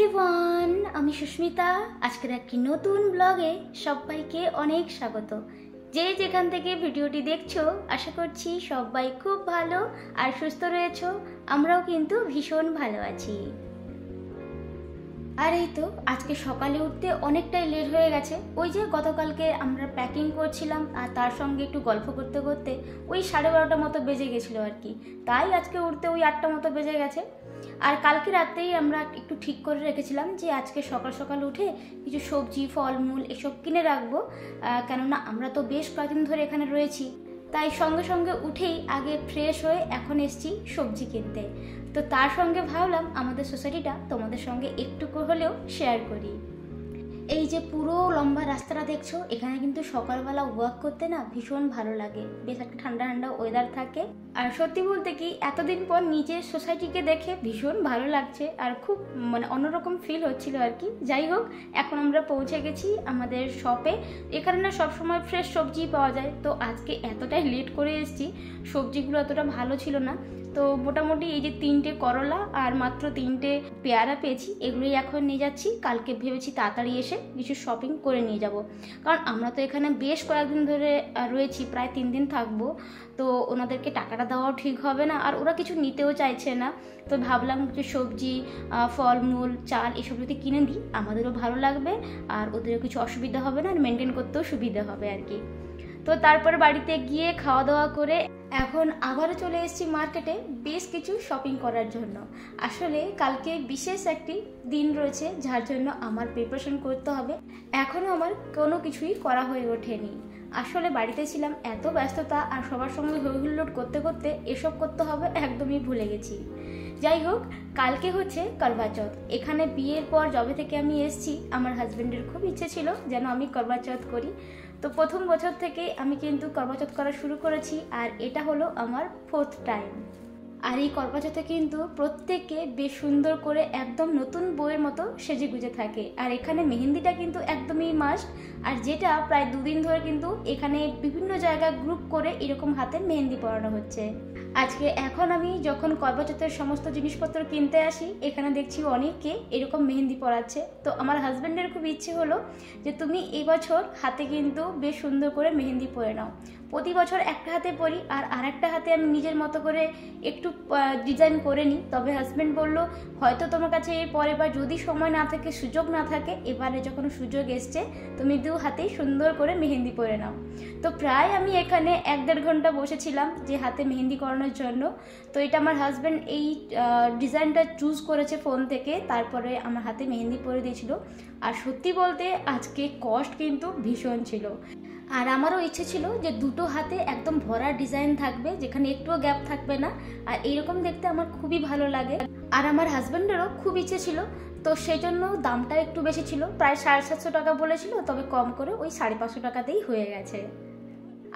Everyone, আমি সুস্মিতা। আজকের একটি নতুন ব্লগে সবাইকে অনেক স্বাগত। যে যেখান থেকে ভিডিওটি দেখছো, আশা করছি সবাই খুব ভালো আর সুস্থ রয়েছো। আমরাও কিন্তু ভীষণ ভালো আছি। আর এই তো আজকে সকালে উঠতে অনেকটাই লেট হয়ে গেছে। ওই যে গতকালকে আমরা প্যাকিং করছিলাম আর তার সঙ্গে একটু গল্প করতে করতে ওই 12:30 মতো বেজে গেছিলো আর কি। তাই আজকে উঠতে ওই 8টা মতো বেজে গেছে। আর কালকে রাতেই আমরা একটু ঠিক করে রেখেছিলাম যে আজকে সকাল সকাল উঠে কিছু সবজি ফলমূল এসব কিনে রাখবো, কেননা আমরা তো বেশ কয়েকদিন ধরে এখানে রয়েছি। তাই সঙ্গে সঙ্গে উঠেই আগে ফ্রেশ হয়ে এখন এসছি সবজি কিনতে। তো তার সঙ্গে ভাবলাম আমাদের সোসাইটিটা তোমাদের সঙ্গে একটু হলেও শেয়ার করি। এই যে পুরো লম্বা রাস্তাটা দেখছো, এখানে কিন্তু সকালবেলা ওয়াক করতে না ভীষণ ভালো লাগে। বেশ একটা ঠান্ডা ঠান্ডা ওয়েদার থাকে। আর সত্যি বলতে কি, এতদিন পর নিজের সোসাইটিকে দেখে ভীষণ ভালো লাগছে আর খুব অন্যরকম ফিল হচ্ছিল আর কি। যাই হোক, এখন আমরা পৌঁছে গেছি আমাদের শপে। এখানে না সবসময় ফ্রেশ সবজি পাওয়া যায়। তো আজকে এতটাই লেট করে এসেছি, সবজিগুলো এতটা ভালো ছিল না। তো মোটামুটি এই যে 3টে করলা আর মাত্র 3টে পেয়ারা পেয়েছি, এগুলোই এখন নিয়ে যাচ্ছি। কালকে ভেবেছি তাড়াতাড়ি এসে কিছু শপিং করে নিয়ে যাব, কারণ আমরা তো এখানে বেশ কয়েকদিন ধরে রয়েছি, প্রায় 3 দিন থাকবো। তো ওনাদেরকে টাকাটা দেওয়াও ঠিক হবে না, আর ওরা কিছু নিতেও চাইছে না। তো ভাবলাম কিছু সবজি ফলমূল চাল এসব যদি কিনে দিই আমাদেরও ভালো লাগবে, আর ওদেরও কিছু অসুবিধা হবে না, আর মেনটেন করতেও সুবিধা হবে আর কি। তো তারপরে বাড়িতে গিয়ে খাওয়া দাওয়া করে এখন আবারও চলে এসেছি মার্কেটে বেশ কিছু শপিং করার জন্য। আসলে কালকে বিশেষ একটি দিন রয়েছে, যার জন্য আমার প্রিপারেশন করতে হবে। এখনও আমার কোনো কিছুই করা হয়ে ওঠেনি। আসলে বাড়িতে ছিলাম, এত ব্যস্ততা আর সবার সঙ্গে হইহুল্লোড় করতে করতে এসব করতে হবে একদমই ভুলে গেছি। যাই হোক, কালকে হচ্ছে করবা চৌথ। এখানে বিয়ের পর যবে থেকে আমি এসেছি, আমার হাজব্যান্ডের খুব ইচ্ছে ছিল যেন আমি করবা চৌথ করি। তো প্রথম বছর থেকে আমি কিন্তু করবা চৌথ করা শুরু করেছি, আর এটা হলো আমার 4th টাইম। আর এই করবা চৌথে কিন্তু প্রত্যেককে বেশ সুন্দর করে একদম নতুন বউয়ের মতো সেজে গুজে থাকে। আর এখানে মেহেন্দিটা কিন্তু একদমই মাস্ট, আর যেটা প্রায় 2 দিন ধরে কিন্তু এখানে বিভিন্ন জায়গায় গ্রুপ করে এরকম হাতে মেহেন্দি পরানো হচ্ছে। আজকে এখন আমি যখন করবা চৌথের সমস্ত জিনিসপত্র কিনতে আসি, এখানে দেখছি অনেকে এরকম মেহেন্দি পরাচ্ছে। তো আমার হাজব্যান্ডের খুব ইচ্ছে হলো যে তুমি এবছর হাতে কিন্তু বেশ সুন্দর করে মেহেন্দি পরে নাও। প্রতি বছর একটা হাতে পরি, আর আরেকটা হাতে আমি নিজের মতো করে একটু ডিজাইন করে নিই। তবে হাজব্যান্ড বলল হয়তো তোমার কাছে এর পরে বা যদি সময় না থাকে, সুযোগ না থাকে, এবারে যখন সুযোগ এসছে তুমি 2 হাতেই সুন্দর করে মেহেন্দি পরে নাও। তো প্রায় আমি এখানে 1-1.5 ঘন্টা বসেছিলাম যে হাতে মেহেন্দি করানোর জন্য। তো এটা আমার হাজব্যান্ড এই ডিজাইনটা চুজ করেছে ফোন থেকে, তারপরে আমার হাতে মেহেন্দি পরে দিয়েছিল। আর সত্যি বলতে আজকে কস্ট কিন্তু ভীষণ ছিল। আর আমারও ইচ্ছে ছিল যে 2টো হাতে একদম ভরা ডিজাইন থাকবে, যেখানে একটুও গ্যাপ থাকবে না। আর এইরকম দেখতে আমার খুবই ভালো লাগে। আর আমার হাজব্যান্ডেরও খুব ইচ্ছে ছিল। তো সেই জন্য দামটা একটু বেশি ছিল, প্রায় 750 টাকা বলেছিল, তবে কম করে ওই 550 টাকাতেই হয়ে গেছে।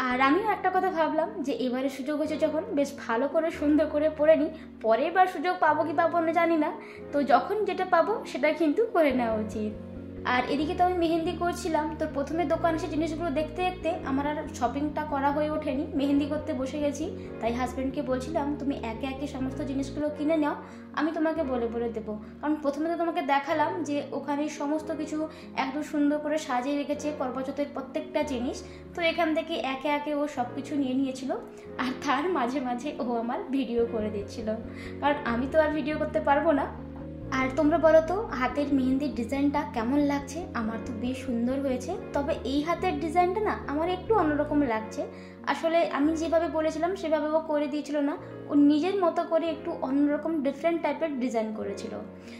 আর আমিও একটা কথা ভাবলাম যে এবারে সুযোগ হয়েছে যখন, বেশ ভালো করে সুন্দর করে পরে নিই। পরের বার সুযোগ পাবো কি পাবো না জানি না, তো যখন যেটা পাবো সেটা কিন্তু করে নেওয়া উচিত। আর এদিকে তো আমি মেহেন্দি করছিলাম। তো প্রথমে দোকানে এসে জিনিসগুলো দেখতে দেখতে আমার আর শপিংটা করা হয়ে ওঠেনি, মেহেন্দি করতে বসে গেছি। তাই হাজব্যান্ডকে বলছিলাম তুমি একে একে সমস্ত জিনিসগুলো কিনে নাও, আমি তোমাকে বলে বলে দেবো। কারণ প্রথমে তো তোমাকে দেখালাম যে ওখানে সমস্ত কিছু একদম সুন্দর করে সাজিয়ে রেখেছে করবা চৌথের প্রত্যেকটা জিনিস। তো এখান থেকে একে একে ও সব কিছু নিয়ে নিয়েছিল, আর তার মাঝে মাঝে ও আমার ভিডিও করে দিচ্ছিল, কারণ আমি তো আর ভিডিও করতে পারবো না। আর তোমরা বলো তো হাতের মেহেন্দির ডিজাইনটা কেমন লাগছে? আমার তো বেশ সুন্দর হয়েছে, তবে এই হাতের ডিজাইনটা না আমার একটু অন্যরকম লাগছে। আসলে আমি যেভাবে বলেছিলাম সেভাবে ও করে দিয়েছিল না, ও নিজের মতো করে একটু অন্যরকম ডিফারেন্ট টাইপের ডিজাইন করেছিল।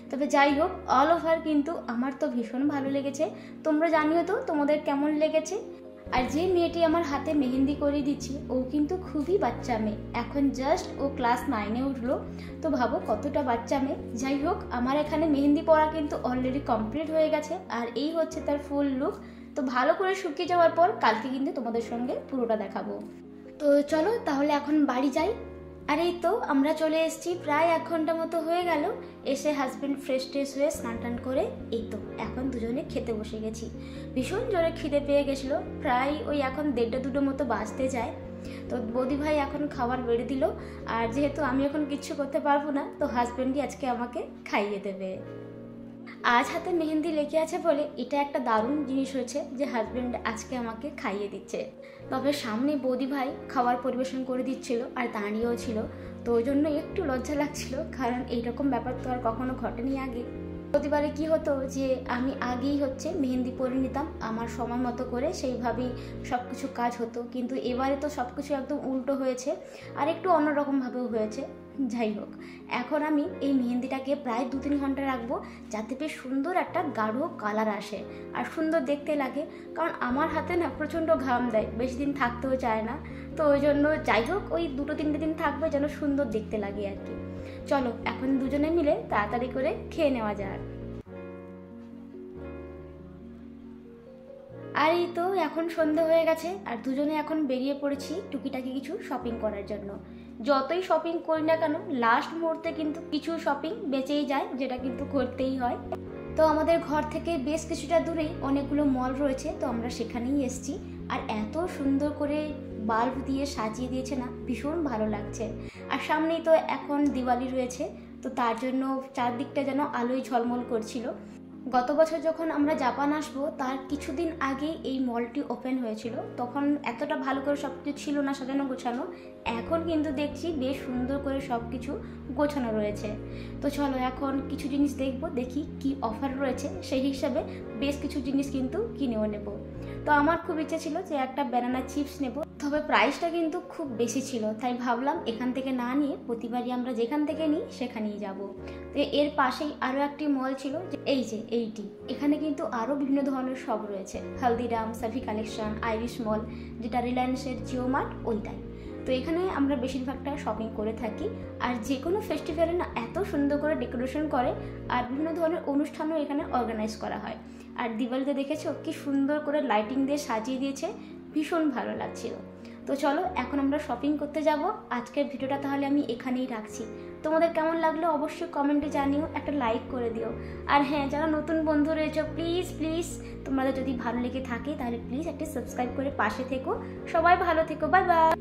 তবে যাই হোক, অল ওভার কিন্তু আমার তো ভীষণ ভালো লেগেছে। তোমরা জানিও তো তোমাদের কেমন লেগেছে। আর যে মেয়েটি আমার হাতে মেহেন্দি করে দিচ্ছে ও কিন্তু খুবই বাচ্চা মেয়ে, এখন জাস্ট ও ক্লাস 9-এ উঠলো। তো ভাবো কতটা বাচ্চা মেয়ে। যাই হোক, আমার এখানে মেহেন্দি পরা কিন্তু অলরেডি কমপ্লিট হয়ে গেছে, আর এই হচ্ছে তার ফুল লুক। তো ভালো করে শুকিয়ে যাওয়ার পর কালকে কিন্তু তোমাদের সঙ্গে পুরোটা দেখাবো। তো চলো তাহলে এখন বাড়ি যাই। আর এই তো আমরা চলে এসেছি, প্রায় 1 ঘন্টা মতো হয়ে গেল। এসে হাজব্যান্ড ফ্রেশ ট্রেশ হয়ে স্নান টান করে এই তো এখন দুজনে খেতে বসে গেছি। ভীষণ জোরে খিদে পেয়ে গেছিলো, প্রায় ওই এখন 1:30-2টো মতো বাজতে যায়। তো বৌদি ভাই এখন খাবার বেড়ে দিল, আর যেহেতু আমি এখন কিচ্ছু করতে পারবো না, তো হাজব্যান্ডই আজকে আমাকে খাইয়ে দেবে। আজ হাতে মেহেন্দি লেগে আছে বলে এটা একটা দারুণ জিনিস হয়েছে যে হাজব্যান্ড আজকে আমাকে খাইয়ে দিচ্ছে। তবে সামনে বৌদি ভাই খাবার পরিবেশন করে দিচ্ছিল আর দাঁড়িয়েও ছিল, তো ওই জন্য একটু লজ্জা লাগছিল, কারণ এইরকম ব্যাপার তো আর কখনো ঘটেনি আগে। প্রতিবারে কি হতো যে আমি আগেই মেহেন্দি পরে নিতাম আমার সময় মতো করে, সেইভাবেই সব কিছু কাজ হতো, কিন্তু এবারে তো সব কিছু একদম উল্টো হয়েছে আর একটু অন্যরকমভাবেও হয়েছে। যাই হোক, এখন আমি এই মেহেন্দিটাকে প্রায় 2-3 ঘন্টা রাখবো, যাতে বেশ সুন্দর একটা গাঢ় কালার আসে আর সুন্দর দেখতে লাগে। কারণ আমার হাতে না প্রচণ্ড ঘাম দেয়, বেশি দিন থাকতেও চায় না, তো ওই জন্য যাই হোক ওই 2-3 দিন থাকবে যেন সুন্দর দেখতে লাগে আর কি। চলো এখন দুজনে মিলে তাড়াতাড়ি করে খেয়ে নেওয়া যাক। আর এই তো এখন সন্ধে হয়ে গেছে আর দুজনে এখন বেরিয়ে পড়েছি টুকিটাকি কিছু শপিং করার জন্য। যতই শপিং করি না কেন লাস্ট মুহূর্তে কিন্তু কিছু শপিং বেঁচেই যায়, যেটা কিন্তু করতেই হয়। তো আমাদের ঘর থেকে বেশ কিছুটা দূরেই অনেকগুলো মল রয়েছে, তো আমরা সেখানেই এসেছি। আর এত সুন্দর করে বাল্ব দিয়ে সাজিয়ে দিয়েছে না, ভীষণ ভালো লাগছে। আর সামনেই তো এখন দিওয়ালি রয়েছে, তো তার জন্য চারদিকটা যেন আলোয় ঝলমল করছিল। গত বছর যখন আমরা জাপান আসবো তার কিছুদিন আগেই এই মলটি ওপেন হয়েছিল, তখন এতটা ভালো করে সব কিছু ছিল না সাজানো গোছানো। এখন কিন্তু দেখছি বেশ সুন্দর করে সব কিছু গোছানো রয়েছে। তো চলো এখন কিছু জিনিস দেখবো, দেখি কি অফার রয়েছে, সেই হিসাবে বেশ কিছু জিনিস কিন্তু কিনেও নেব। তো আমার খুব ইচ্ছে ছিল যে একটা ব্যানানা চিপস নেব, তবে প্রাইসটা কিন্তু খুব বেশি ছিল, তাই ভাবলাম এখান থেকে না নিয়ে প্রতিবারই আমরা যেখান থেকে নিই সেখানেই যাব। তো এর পাশেই আরও একটি মল ছিল, এই যে এইটি, এখানে কিন্তু আরও বিভিন্ন ধরনের সব রয়েছে, হলদিরাম, সাভি কালেকশন, আইরিশ মল, যেটা রিলায়েন্সের জিও মার্ট ওইটাই। তো এখানে আমরা বেশিরভাগটা শপিং করে থাকি। আর যে কোনো ফেস্টিভ্যালে না এত সুন্দর করে ডেকোরেশন করে আর বিভিন্ন ধরনের অনুষ্ঠানও এখানে অর্গানাইজ করা হয়। আর দিওয়ালিতে দেখেছো কি সুন্দর করে লাইটিং দিয়ে সাজিয়ে দিয়েছে, ভীষণ ভালো লাগছিল। তো চলো এখন আমরা শপিং করতে যাব। আজকের ভিডিওটা তাহলে আমি এখানেই রাখছি। তোমাদের কেমন লাগলো অবশ্যই কমেন্টে জানিও, একটা লাইক করে দিও। আর হ্যাঁ, যারা নতুন বন্ধু রয়েছে প্লিজ প্লিজ তোমাদের যদি ভালো লেগে থাকে তাহলে প্লিজ একটা সাবস্ক্রাইব করে পাশে থেকো। সবাই ভালো থেকো, বাই বাই।